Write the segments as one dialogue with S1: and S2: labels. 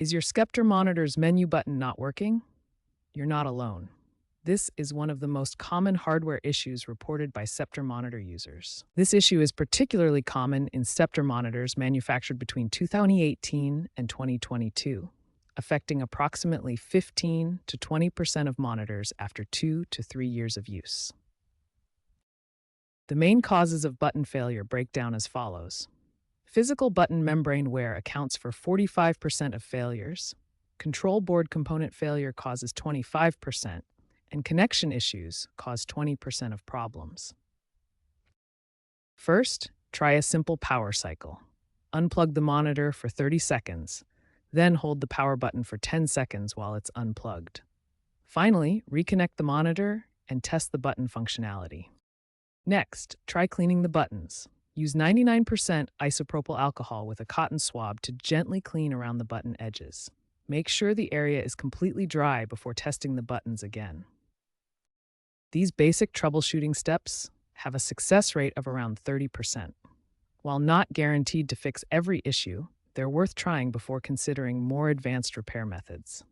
S1: Is your Sceptre monitor's menu button not working? You're not alone. This is one of the most common hardware issues reported by Sceptre monitor users. This issue is particularly common in Sceptre monitors manufactured between 2018 and 2022, affecting approximately 15 to 20% of monitors after 2 to 3 years of use. The main causes of button failure break down as follows. Physical button membrane wear accounts for 45% of failures, control board component failure causes 25%, and connection issues cause 20% of problems. First, try a simple power cycle. Unplug the monitor for 30 seconds, then hold the power button for 10 seconds while it's unplugged. Finally, reconnect the monitor and test the button functionality. Next, try cleaning the buttons. Use 99% isopropyl alcohol with a cotton swab to gently clean around the button edges. Make sure the area is completely dry before testing the buttons again. These basic troubleshooting steps have a success rate of around 30%. While not guaranteed to fix every issue, they're worth trying before considering more advanced repair methods.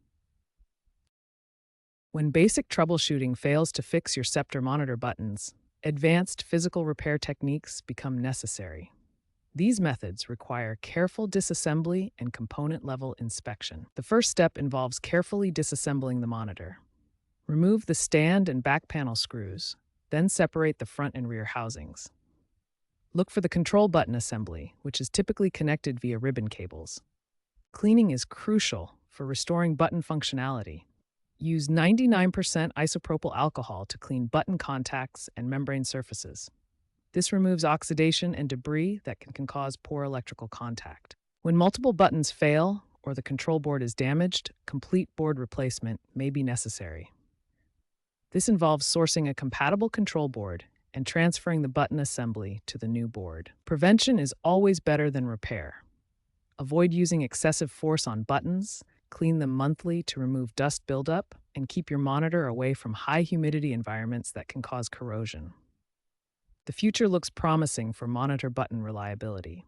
S1: When basic troubleshooting fails to fix your Sceptre monitor buttons, advanced physical repair techniques become necessary. These methods require careful disassembly and component-level inspection. The first step involves carefully disassembling the monitor. Remove the stand and back panel screws, then separate the front and rear housings. Look for the control button assembly, which is typically connected via ribbon cables. Cleaning is crucial for restoring button functionality. Use 99% isopropyl alcohol to clean button contacts and membrane surfaces. This removes oxidation and debris that can cause poor electrical contact. When multiple buttons fail or the control board is damaged, complete board replacement may be necessary. This involves sourcing a compatible control board and transferring the button assembly to the new board. Prevention is always better than repair. Avoid using excessive force on buttons, clean them monthly to remove dust buildup, and keep your monitor away from high humidity environments that can cause corrosion. The future looks promising for monitor button reliability.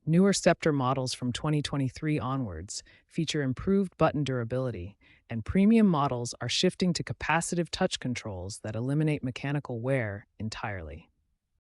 S1: Newer Sceptre models from 2023 onwards feature improved button durability, and premium models are shifting to capacitive touch controls that eliminate mechanical wear entirely.